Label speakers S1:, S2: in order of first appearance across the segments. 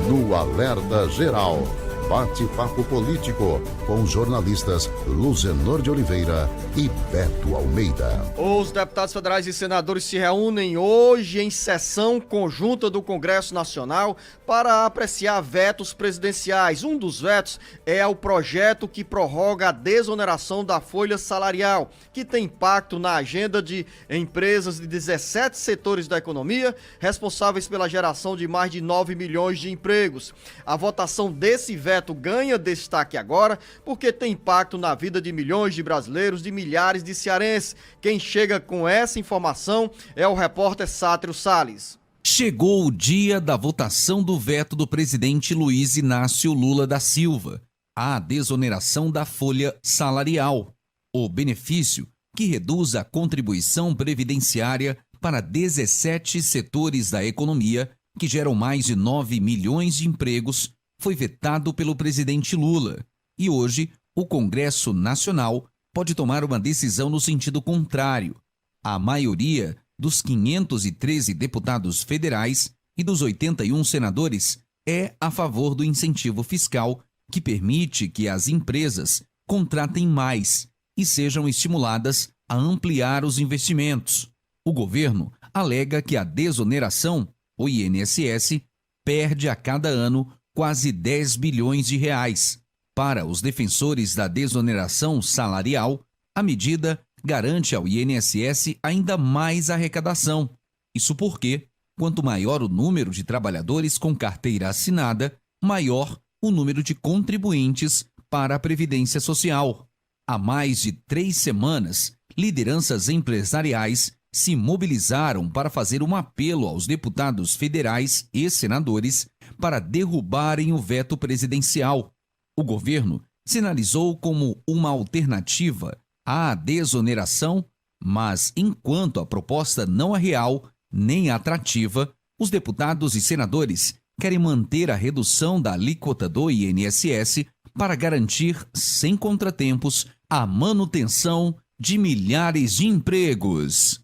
S1: no Alerta Geral. Bate-papo político com os jornalistas Luzenor de Oliveira e Beto Almeida.
S2: Os deputados federais e senadores se reúnem hoje em sessão conjunta do Congresso Nacional para apreciar vetos presidenciais. Um dos vetos é o projeto que prorroga a desoneração da folha salarial, que tem impacto na agenda de empresas de 17 setores da economia, responsáveis pela geração de mais de 9 milhões de empregos. A votação desse veto ganha destaque agora porque tem impacto na vida de milhões de brasileiros, de milhares de cearenses. Quem chega com essa informação é o repórter Sátiro Salles.
S3: Chegou o dia da votação do veto do presidente Luiz Inácio Lula da Silva à desoneração da folha salarial, o benefício que reduz a contribuição previdenciária para 17 setores da economia que geram mais de 9 milhões de empregos, foi vetado pelo presidente Lula. E hoje, o Congresso Nacional pode tomar uma decisão no sentido contrário. A maioria dos 513 deputados federais e dos 81 senadores é a favor do incentivo fiscal que permite que as empresas contratem mais e sejam estimuladas a ampliar os investimentos. O governo alega que a desoneração, o INSS, perde a cada ano quase 10 bilhões de reais. Para os defensores da desoneração salarial, a medida garante ao INSS ainda mais arrecadação. Isso porque, quanto maior o número de trabalhadores com carteira assinada, maior o número de contribuintes para a Previdência Social. Há mais de 3 semanas, lideranças empresariais se mobilizaram para fazer um apelo aos deputados federais e senadores para derrubarem o veto presidencial. O governo sinalizou como uma alternativa à desoneração, mas enquanto a proposta não é real nem atrativa, os deputados e senadores querem manter a redução da alíquota do INSS para garantir, sem contratempos, a manutenção de milhares de empregos.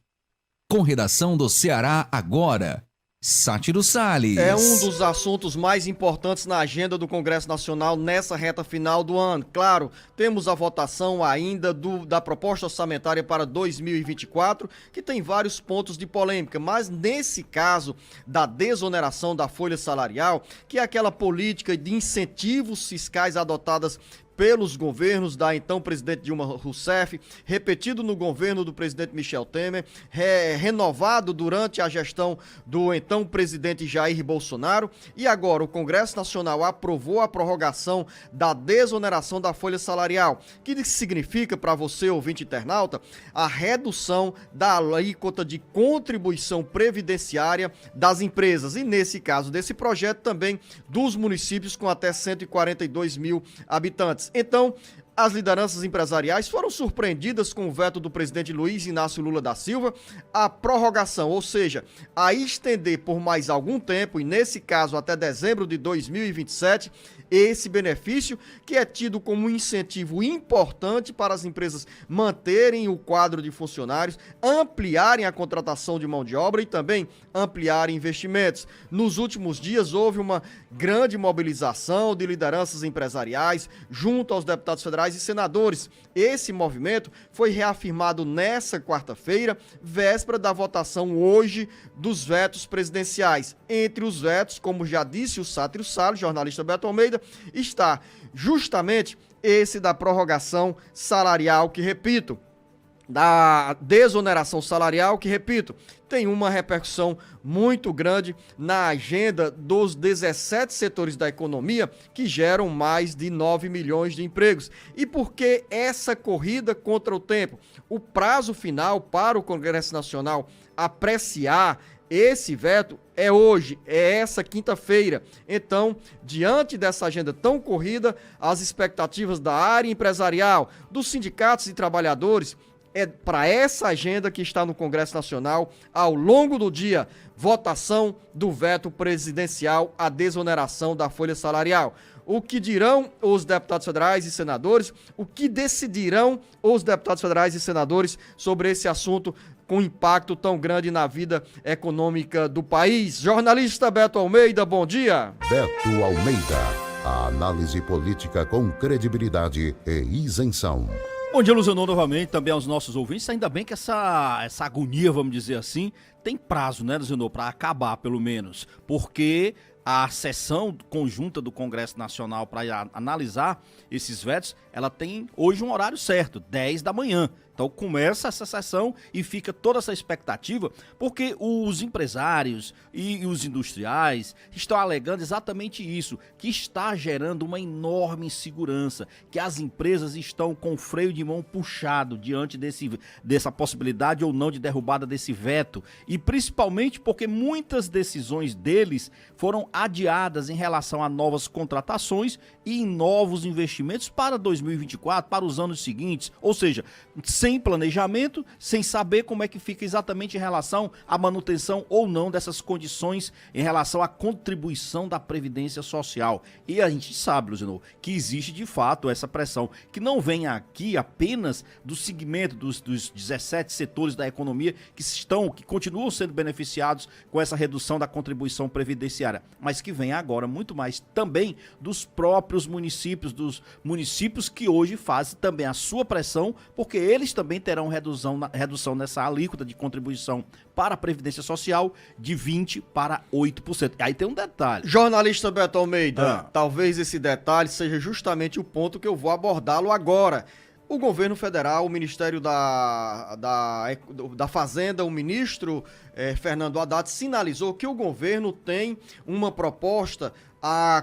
S3: Com redação do Ceará Agora, Sátiro Salles.
S2: É um dos assuntos mais importantes na agenda do Congresso Nacional nessa reta final do ano. Claro, temos a votação ainda da proposta orçamentária para 2024, que tem vários pontos de polêmica, mas nesse caso da desoneração da folha salarial, que é aquela política de incentivos fiscais adotadas pelos governos da então presidente Dilma Rousseff, repetido no governo do presidente Michel Temer, renovado durante a gestão do então presidente Jair Bolsonaro, e agora o Congresso Nacional aprovou a prorrogação da desoneração da folha salarial, que significa para você, ouvinte internauta, a redução da alíquota de contribuição previdenciária das empresas, e nesse caso desse projeto também dos municípios com até 142 mil habitantes. Então, as lideranças empresariais foram surpreendidas com o veto do presidente Luiz Inácio Lula da Silva à prorrogação, ou seja, a estender por mais algum tempo, e nesse caso até dezembro de 2027, esse benefício que é tido como um incentivo importante para as empresas manterem o quadro de funcionários, ampliarem a contratação de mão de obra e também ampliarem investimentos. Nos últimos dias houve uma grande mobilização de lideranças empresariais junto aos deputados federais e senadores. Esse movimento foi reafirmado nessa quarta-feira, véspera da votação hoje dos vetos presidenciais. Entre os vetos, como já disse o Sátiro Salles, jornalista Beto Almeida, está justamente esse da prorrogação salarial, que repito, da desoneração salarial, que repito, tem uma repercussão muito grande na agenda dos 17 setores da economia que geram mais de 9 milhões de empregos. E por que essa corrida contra o tempo? O prazo final para o Congresso Nacional apreciar esse veto é hoje, é essa quinta-feira. Então, diante dessa agenda tão corrida, as expectativas da área empresarial, dos sindicatos e trabalhadores, é para essa agenda que está no Congresso Nacional, ao longo do dia, votação do veto presidencial à desoneração da folha salarial. O que dirão os deputados federais e senadores, o que decidirão os deputados federais e senadores sobre esse assunto com impacto tão grande na vida econômica do país. Jornalista Beto Almeida, bom dia.
S1: Beto Almeida. A análise política com credibilidade e isenção.
S4: Bom dia, Luziano, novamente, também aos nossos ouvintes. Ainda bem que essa agonia, vamos dizer assim, tem prazo, né, Luziano, para acabar, pelo menos. Porque a sessão conjunta do Congresso Nacional para analisar esses vetos, ela tem hoje um horário certo, 10 da manhã. Então começa essa sessão e fica toda essa expectativa, porque os empresários e os industriais estão alegando exatamente isso, que está gerando uma enorme insegurança, que as empresas estão com o freio de mão puxado diante dessa possibilidade ou não de derrubada desse veto, e principalmente porque muitas decisões deles foram adiadas em relação a novas contratações e em novos investimentos para 2024, para os anos seguintes, ou seja, sem planejamento, sem saber como é que fica exatamente em relação à manutenção ou não dessas condições em relação à contribuição da Previdência Social. E a gente sabe, Luziano, que existe de fato essa pressão, que não vem aqui apenas do segmento dos 17 setores da economia que continuam sendo beneficiados com essa redução da contribuição previdenciária, mas que vem agora muito mais também dos próprios municípios, dos municípios que hoje fazem também a sua pressão, porque eles também terão redução nessa alíquota de contribuição para a Previdência Social de 20% para 8%. Aí tem um detalhe.
S2: Jornalista Beto Almeida, talvez esse detalhe seja justamente o ponto que eu vou abordá-lo agora. O governo federal, o Ministério da Fazenda, o ministro Fernando Haddad sinalizou que o governo tem uma proposta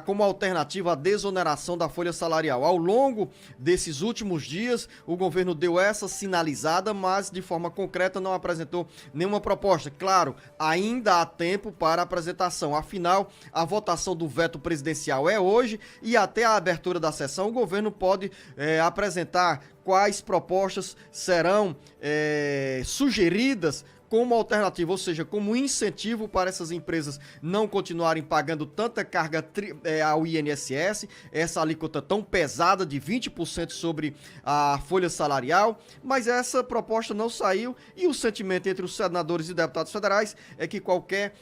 S2: como alternativa à desoneração da folha salarial. Ao longo desses últimos dias, o governo deu essa sinalizada, mas de forma concreta não apresentou nenhuma proposta. Claro, ainda há tempo para apresentação. Afinal, a votação do veto presidencial é hoje e até a abertura da sessão o governo pode apresentar quais propostas serão sugeridas como alternativa, ou seja, como incentivo para essas empresas não continuarem pagando tanta carga ao INSS, essa alíquota tão pesada de 20% sobre a folha salarial, mas essa proposta não saiu e o sentimento entre os senadores e deputados federais é que qualquer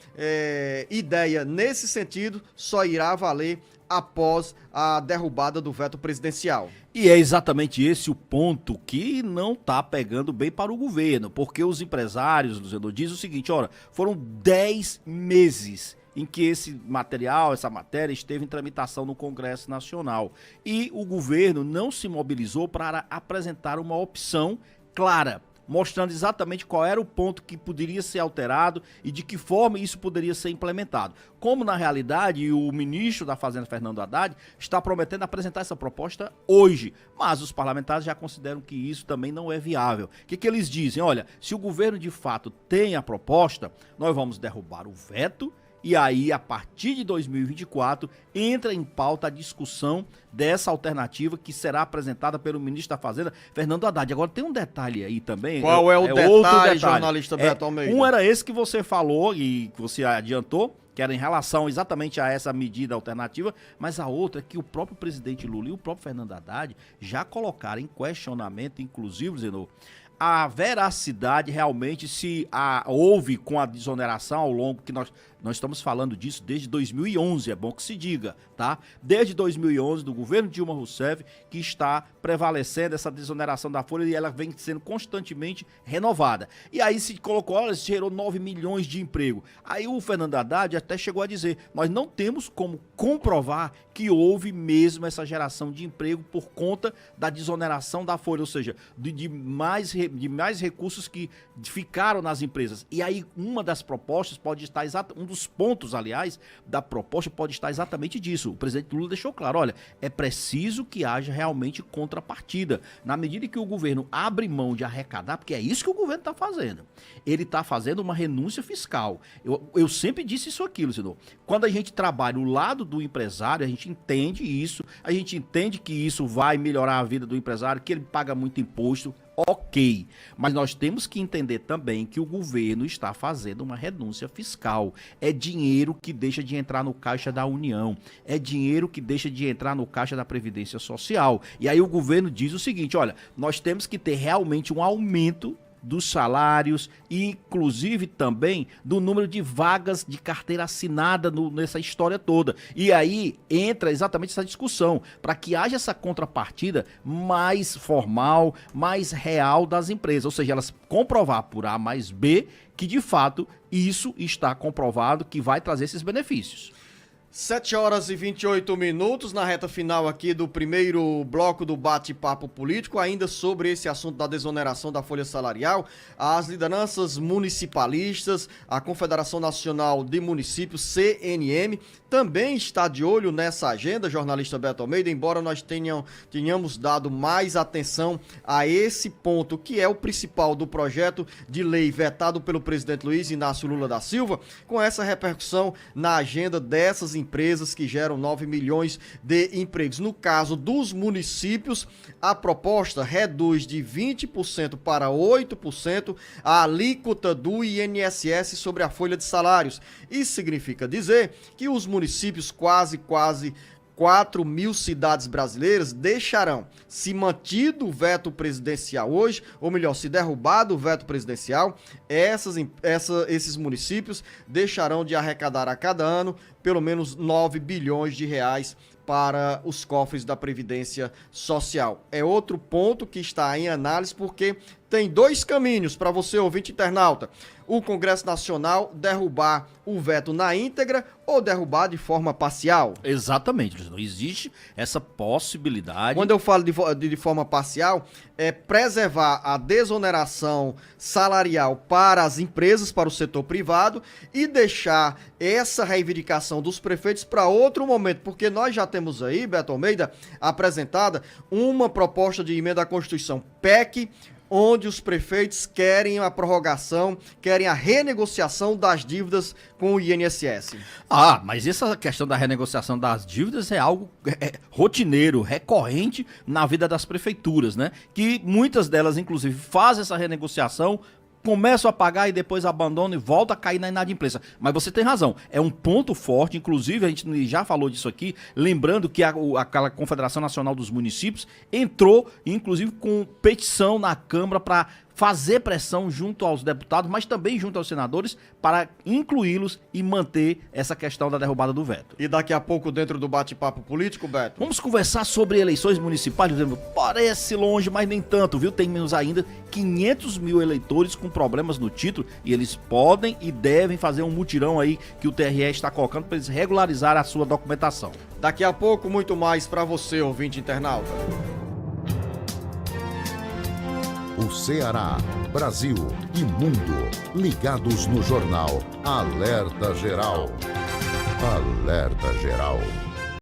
S2: ideia nesse sentido só irá valer após a derrubada do veto presidencial.
S4: E é exatamente esse o ponto que não está pegando bem para o governo, porque os empresários, Luziano, dizem o seguinte, olha, foram 10 meses em que esse material, essa matéria esteve em tramitação no Congresso Nacional e o governo não se mobilizou para apresentar uma opção clara, mostrando exatamente qual era o ponto que poderia ser alterado e de que forma isso poderia ser implementado. Como, na realidade, o ministro da Fazenda, Fernando Haddad, está prometendo apresentar essa proposta hoje, mas os parlamentares já consideram que isso também não é viável. O que eles dizem? Olha, se o governo de fato tem a proposta, nós vamos derrubar o veto, e aí, a partir de 2024, entra em pauta a discussão dessa alternativa que será apresentada pelo ministro da Fazenda, Fernando Haddad. Agora, tem um detalhe aí também.
S2: Qual é o detalhe, outro detalhe, jornalista Beto Almeida?
S4: Um era esse que você falou e que você adiantou, que era em relação exatamente a essa medida alternativa, mas a outra é que o próprio presidente Lula e o próprio Fernando Haddad já colocaram em questionamento, inclusive, Zeno, a veracidade realmente se houve com a desoneração ao longo, que nós estamos falando disso desde 2011, é bom que se diga, tá? Desde 2011, do governo Dilma Rousseff, que está prevalecendo essa desoneração da folha e ela vem sendo constantemente renovada. E aí se colocou, olha, se gerou 9 milhões de emprego. Aí o Fernando Haddad até chegou a dizer, nós não temos como comprovar que houve mesmo essa geração de emprego por conta da desoneração da folha, ou seja, de mais recursos que ficaram nas empresas. E aí uma das propostas pode estar um dos pontos, aliás, da proposta pode estar exatamente disso. O presidente Lula deixou claro, olha, é preciso que haja realmente contrapartida. Na medida que o governo abre mão de arrecadar, porque é isso que o governo está fazendo. Ele está fazendo uma renúncia fiscal. Eu sempre disse isso aqui, Luciano. Quando a gente trabalha o lado do empresário, a gente entende isso, a gente entende que isso vai melhorar a vida do empresário, que ele paga muito imposto, ok, mas nós temos que entender também que o governo está fazendo uma renúncia fiscal. É dinheiro que deixa de entrar no caixa da União, é dinheiro que deixa de entrar no caixa da Previdência Social. E aí o governo diz o seguinte, olha, nós temos que ter realmente um aumento dos salários e inclusive também do número de vagas de carteira assinada nessa história toda. E aí entra exatamente essa discussão, para que haja essa contrapartida mais formal, mais real das empresas, ou seja, elas comprovar por A mais B que de fato isso está comprovado que vai trazer esses benefícios.
S2: 7 horas e 28 minutos na reta final aqui do primeiro bloco do bate-papo político, ainda sobre esse assunto da desoneração da folha salarial. As lideranças municipalistas, a Confederação Nacional de Municípios, CNM, também está de olho nessa agenda, jornalista Beto Almeida, embora nós tenhamos dado mais atenção a esse ponto, que é o principal do projeto de lei vetado pelo presidente Luiz Inácio Lula da Silva, com essa repercussão na agenda dessas empresas que geram 9 milhões de empregos. No caso dos municípios, a proposta reduz de 20% para 8% a alíquota do INSS sobre a folha de salários. Isso significa dizer que os municípios, quase 4 mil cidades brasileiras, deixarão, se mantido o veto presidencial hoje, ou melhor, se derrubado o veto presidencial, esses municípios deixarão de arrecadar a cada ano pelo menos 9 bilhões de reais para os cofres da Previdência Social. É outro ponto que está em análise, porque tem dois caminhos para você, ouvinte internauta: o Congresso Nacional derrubar o veto na íntegra ou derrubar de forma parcial.
S4: Exatamente, não existe essa possibilidade.
S2: Quando eu falo de forma parcial, é preservar a desoneração salarial para as empresas, para o setor privado, e deixar essa reivindicação dos prefeitos para outro momento, porque nós já temos aí, Beto Almeida, apresentada uma proposta de emenda à Constituição, PEC, onde os prefeitos querem a prorrogação, querem a renegociação das dívidas com o INSS.
S4: Ah, mas essa questão da renegociação das dívidas é algo rotineiro, recorrente na vida das prefeituras, né? Que muitas delas, inclusive, fazem essa renegociação, começam a pagar e depois abandonam e volta a cair na inadimplência. Mas você tem razão, é um ponto forte, inclusive a gente já falou disso aqui, lembrando que aquela Confederação Nacional dos Municípios entrou, inclusive, com petição na Câmara para fazer pressão junto aos deputados, mas também junto aos senadores, para incluí-los e manter essa questão da derrubada do veto.
S2: E daqui a pouco, dentro do bate-papo político, Beto,
S4: vamos conversar sobre eleições municipais. Parece longe, mas nem tanto, viu? Temos ainda 500 mil eleitores com problemas no título e eles podem e devem fazer um mutirão aí que o TRE está colocando para eles regularizar a sua documentação.
S2: Daqui a pouco, muito mais para você, ouvinte internauta.
S1: O Ceará, Brasil e mundo ligados no jornal Alerta Geral. Alerta Geral.